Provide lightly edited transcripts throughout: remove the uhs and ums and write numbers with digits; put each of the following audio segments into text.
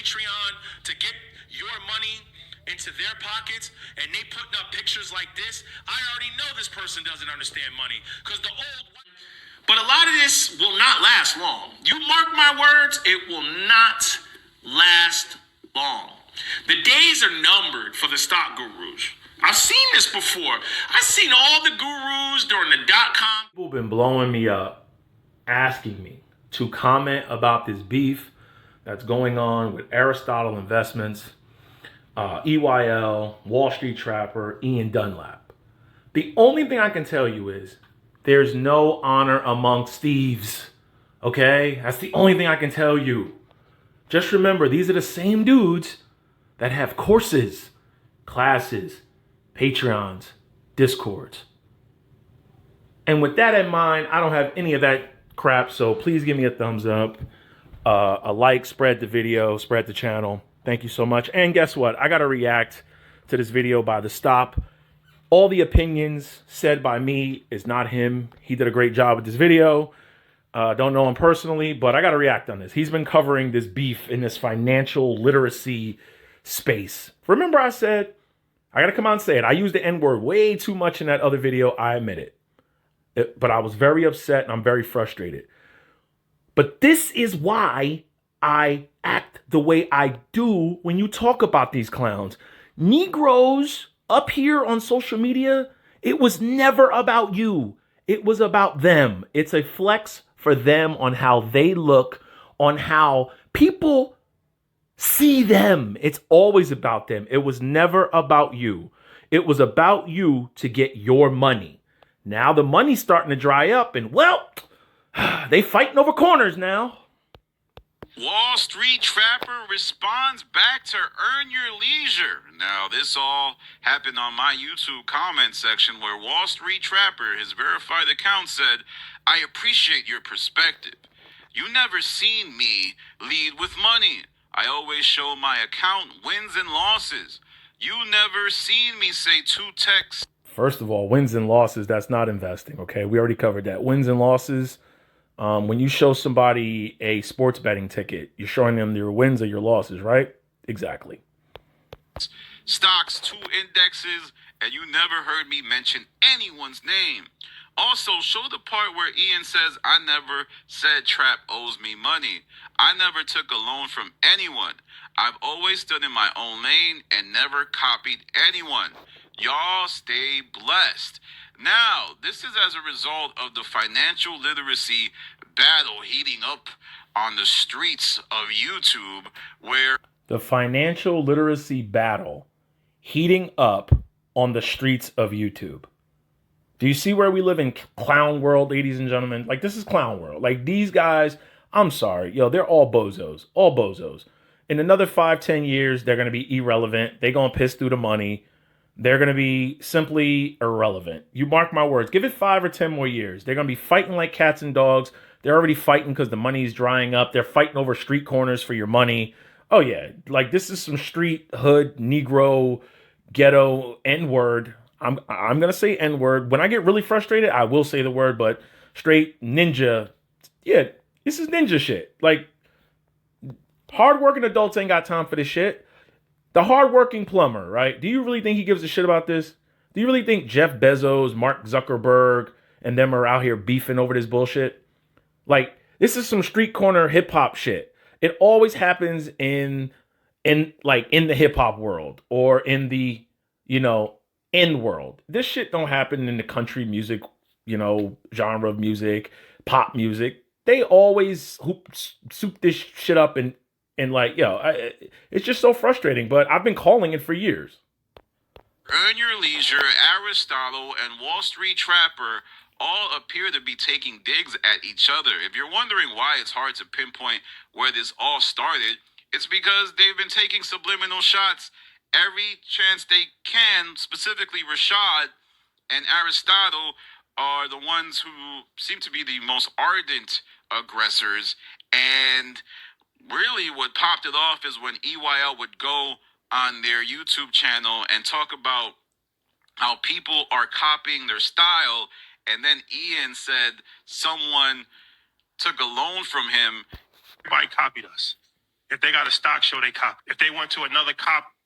Patreon to get your money into their pockets, and they putting up pictures like this, I already know this person doesn't understand money, because the old... But a lot of this will not last long. You mark my words, it will not last long. The days are numbered for the stock gurus. I've seen this before. I've seen all the gurus during the .com. People have been blowing me up, asking me to comment about this beef that's going on with Aristotle Investments, EYL, Wall Street Trapper, Ian Dunlap. The only thing I can tell you is there's no honor amongst thieves. Okay? That's the only thing I can tell you. Just remember, these are the same dudes that have courses, classes, Patreons, Discords. And with that in mind, I don't have any of that crap, so please give me a thumbs up, a like, spread the video, spread the channel. Thank you so much. And guess what? I got to react to this video by The Stop. All the opinions said by me is not him. He did a great job with this video. Don't know him personally, but I got to react on this. He's been covering this beef in this financial literacy space. Remember I said, I got to come out and say it. I used the N-word way too much in that other video. I admit it. But I was very upset and I'm very frustrated. But this is why I act the way I do when you talk about these clowns. Negroes up here on social media, it was never about you. It was about them. It's a flex for them on how they look, on how people see them. It's always about them. It was never about you. It was about you to get your money. Now the money's starting to dry up and, well, they fighting over corners now. Wall Street Trapper responds back to earn your leisure. Now, this all happened on my YouTube comment section where Wall Street Trapper, his verified account, said, "I appreciate your perspective. You never seen me lead with money. I always show my account wins and losses. You never seen me say two texts." First of all, wins and losses, that's not investing, okay? We already covered that. Wins and losses, when you show somebody a sports betting ticket, you're showing them your wins or your losses, right? Exactly. Stocks, 2 indexes, and you never heard me mention anyone's name. Also, show the part where Ian says, "I never said Trap owes me money. I never took a loan from anyone. I've always stood in my own lane and never copied anyone. Y'all stay blessed." Now, this is as a result of the financial literacy battle heating up on the streets of YouTube, where... The financial literacy battle heating up on the streets of YouTube. Do you see where we live in clown world, ladies and gentlemen? Like, this is clown world. Like, these guys, I'm sorry. Yo, they're all bozos. All bozos. In another 5-10 years, they're going to be irrelevant. They're going to piss through the money. They're going to be simply irrelevant. You mark my words. Give it 5 or 10 more years. They're going to be fighting like cats and dogs. They're already fighting because the money's drying up. They're fighting over street corners for your money. Oh, yeah. Like, this is some street, hood, Negro, ghetto, N-word. I'm going to say N-word. When I get really frustrated, I will say the word, but straight ninja. Yeah, this is ninja shit. Like, hardworking adults ain't got time for this shit. The hardworking plumber, right? Do you really think he gives a shit about this? Do you really think Jeff Bezos, Mark Zuckerberg, and them are out here beefing over this bullshit? Like, this is some street corner hip hop shit. It always happens in the hip hop world or in the, N world. This shit don't happen in the country music, genre of music, pop music. They always soup this shit up and it's just so frustrating, but I've been calling it for years. Earn Your Leisure, Aristotle, and Wall Street Trapper all appear to be taking digs at each other. If you're wondering why it's hard to pinpoint where this all started, it's because they've been taking subliminal shots every chance they can. Specifically, Rashad and Aristotle are the ones who seem to be the most ardent aggressors, and really what popped it off is when EYL would go on their YouTube channel and talk about how people are copying their style, and then Ian said someone took a loan from him. Everybody copied us. If they got a stock show, they copy. If they went to another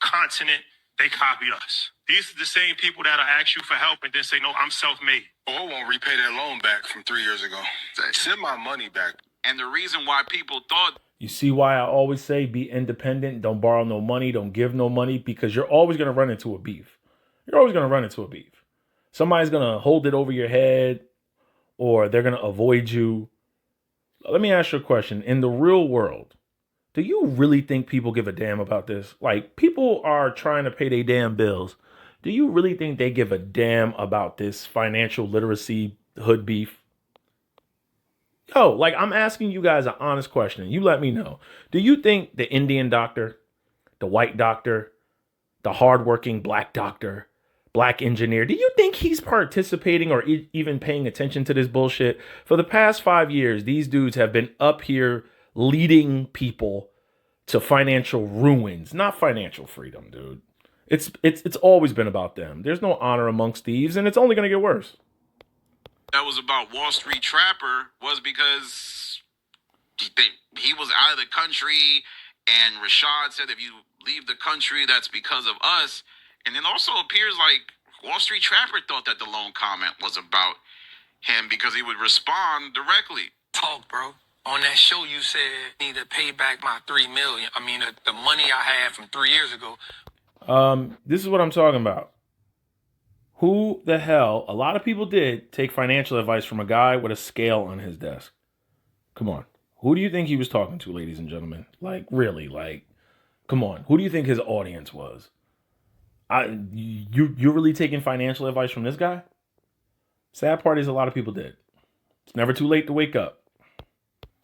continent, they copied us. These are the same people that'll ask you for help and then say, no, I'm self-made. Or won't repay their loan back from 3 years ago. Send my money back. And the reason why people thought... You see why I always say be independent, don't borrow no money, don't give no money, because you're always going to run into a beef. You're always going to run into a beef. Somebody's going to hold it over your head, or they're going to avoid you. Let me ask you a question. In the real world, do you really think people give a damn about this? Like, people are trying to pay their damn bills. Do you really think they give a damn about this financial literacy hood beef? Yo, like, I'm asking you guys an honest question. You let me know. Do you think the Indian doctor, the white doctor, the hardworking black doctor, black engineer, do you think he's participating or even paying attention to this bullshit? For the past 5 years, these dudes have been up here leading people to financial ruins, not financial freedom, dude. It's always been about them. There's no honor amongst thieves, and it's only going to get worse. That was about Wall Street Trapper was because he was out of the country, and Rashad said, if you leave the country, that's because of us. And it also appears like Wall Street Trapper thought that the loan comment was about him because he would respond directly. Talk, bro. On that show, you said I need to pay back my $3 million. I mean, the money I had from 3 years ago. This is what I'm talking about. Who the hell, a lot of people did take financial advice from a guy with a scale on his desk. Come on. Who do you think he was talking to, ladies and gentlemen? Like, really, like, come on. Who do you think his audience was? You're really taking financial advice from this guy? Sad part is a lot of people did. It's never too late to wake up.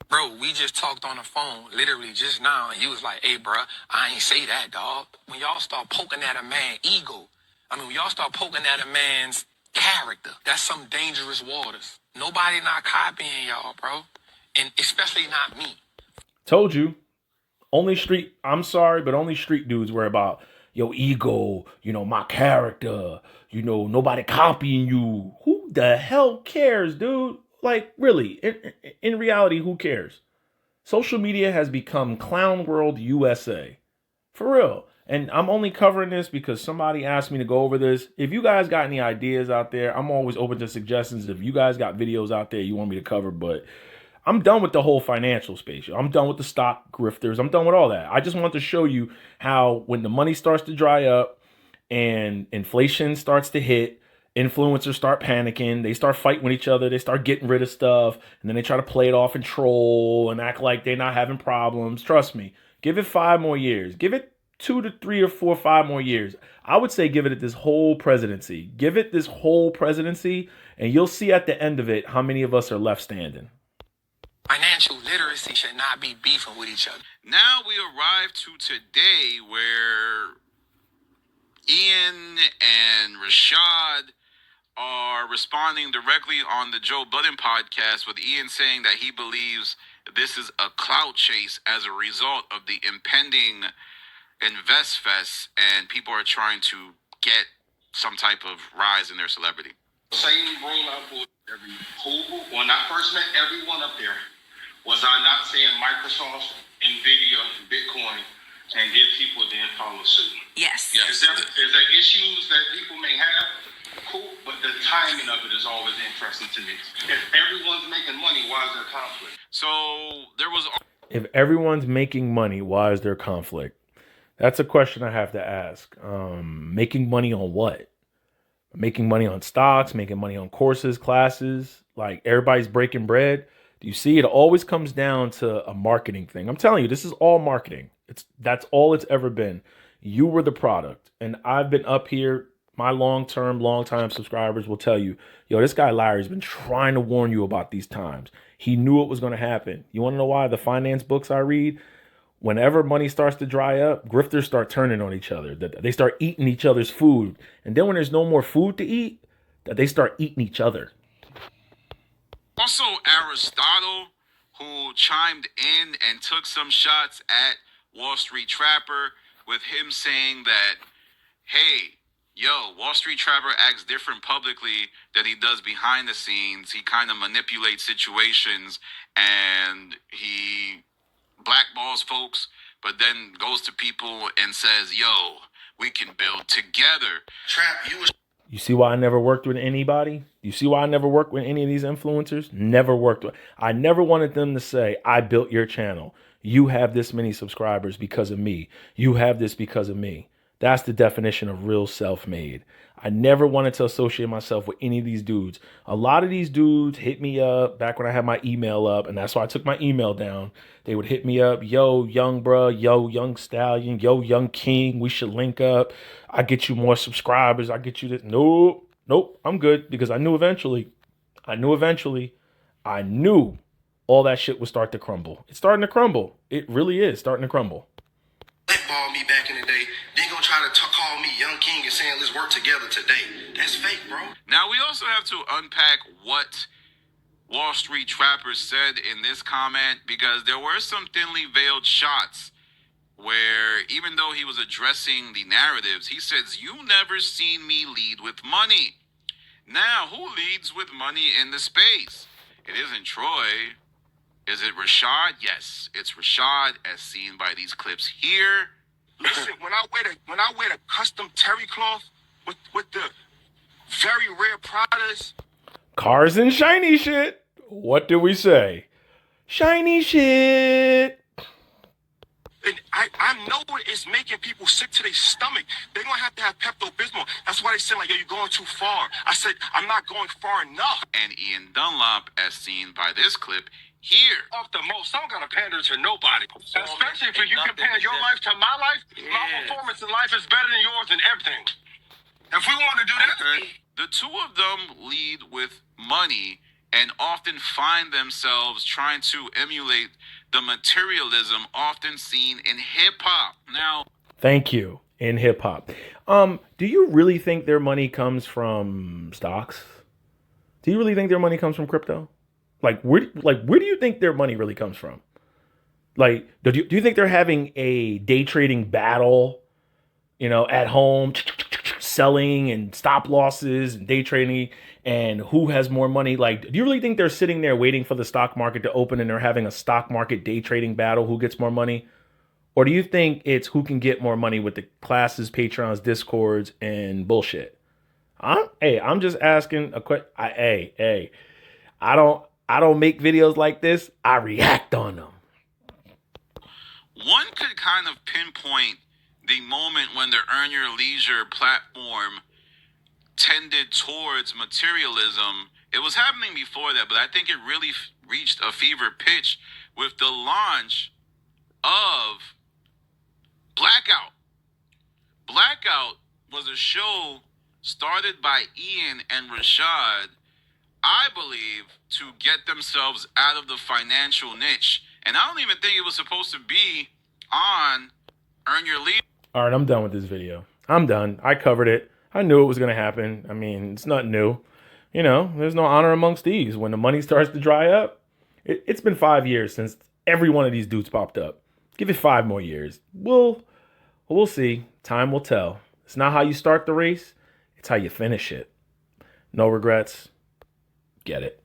Bro, we just talked on the phone literally just now, and he was like, hey, bro, I ain't say that, dog. When y'all start poking at a man's ego, when y'all start poking at a man's character, that's some dangerous waters. Nobody not copying y'all, bro. And especially not me. Told you. Only street dudes worry about your ego, my character, nobody copying you. Who the hell cares, dude? Like, really, in reality, who cares? Social media has become Clown World USA. For real. And I'm only covering this because somebody asked me to go over this. If you guys got any ideas out there, I'm always open to suggestions. If you guys got videos out there you want me to cover, but I'm done with the whole financial space. I'm done with the stock grifters. I'm done with all that. I just want to show you how when the money starts to dry up and inflation starts to hit, influencers start panicking. They start fighting with each other. They start getting rid of stuff. And then they try to play it off and troll and act like they're not having problems. Trust me. Give it 5 more years. Give it 2 to 3 or 4, 5 more years. I would say give it this whole presidency. Give it this whole presidency, and you'll see at the end of it how many of us are left standing. Financial literacy should not be beefing with each other. Now we arrive to today where Ian and Rashad are responding directly on the Joe Budden podcast, with Ian saying that he believes this is a clout chase as a result of the impending Invest Fest, and people are trying to get some type of rise in their celebrity. Same rollout for when I first met everyone up there, was I not saying Microsoft, Nvidia, Bitcoin, and give people then follow suit? Yes. Is there issues that people may have? Cool, but the timing of it is always interesting to me. If everyone's making money, why is there conflict? So there was... If everyone's making money, why is there conflict? That's a question I have to ask. Making money on what? Making money on stocks, making money on courses, classes, like everybody's breaking bread. Do you see? It always comes down to a marketing thing. I'm telling you, this is all marketing. That's all it's ever been. You were the product. And I've been up here. My long-time subscribers will tell you, yo, this guy Larry's been trying to warn you about these times. He knew it was going to happen. You want to know why? The finance books I read, whenever money starts to dry up, grifters start turning on each other. They start eating each other's food. And then when there's no more food to eat, they start eating each other. Also, Aristotle, who chimed in and took some shots at Wall Street Trapper, with him saying that, hey, Wall Street Trapper acts different publicly than he does behind the scenes. He kind of manipulates situations, and he blackballs folks but then goes to people and says, yo, we can build together. Trap, you was You see why I never worked with anybody? You see why I never worked with any of these influencers? Never worked with. I never wanted them to say, I built your channel. You have this many subscribers because of me. You have this because of me. That's the definition of real self-made. I never wanted to associate myself with any of these dudes. A lot of these dudes hit me up back when I had my email up, and that's why I took my email down. They would hit me up, yo, young bruh, yo, young stallion, yo, young king, we should link up. I get you more subscribers. I get you this. Nope, I'm good, because I knew eventually all that shit would start to crumble. It's starting to crumble. It really is starting to crumble. blackballed me back in the day. Then gonna try to call me Young King and saying let's work together today. That's fake, bro. Now, we also have to unpack what Wall Street Trapper said in this comment, because there were some thinly veiled shots where, even though he was addressing the narratives, he says, you never seen me lead with money. Now, who leads with money in the space? It isn't Troy. Is it Rashad? Yes, it's Rashad, as seen by these clips here. Listen, when I wear the custom terry cloth with the very rare Pradas, Cars and shiny shit. What do we say? Shiny shit. and I know it's making people sick to their stomach. They're gonna have to have Pepto-Bismol. That's why they said, like, yo, you're going too far. I said, I'm not going far enough. And Ian Dunlop, as seen by this clip here. Off the most, I don't gotta pander to nobody. Especially if you compare your life to my life. My performance in life is better than yours in everything. If we want to do that, The two of them lead with money and often find themselves trying to emulate the materialism often seen in hip-hop. Now, Thank you. In hip hop. Do you really think their money comes from stocks? Do you really think their money comes from crypto? Where do you think their money really comes from? Like, do you think they're having a day trading battle, at home, selling and stop losses and day trading, and who has more money? Like, do you really think they're sitting there waiting for the stock market to open and they're having a stock market day trading battle, who gets more money? Or do you think it's who can get more money with the classes, Patrons, Discords, and bullshit? I'm just asking a question. I don't make videos like this. I react on them. one could kind of pinpoint the moment when the Earn Your Leisure platform tended towards materialism. It was happening before that, but I think it really reached a fever pitch with the launch of Blackout. Blackout was a show started by Ian and Rashad, I believe, to get themselves out of the financial niche. And I don't even think it was supposed to be on Earn Your Leisure. All right, I'm done with this video. I'm done. I covered it. I knew it was going to happen. I mean, it's not new. There's no honor amongst thieves. When the money starts to dry up, it's been 5 years since every one of these dudes popped up. Give it 5 more years. We'll see. Time will tell. It's not how you start the race. It's how you finish it. No regrets. Get it.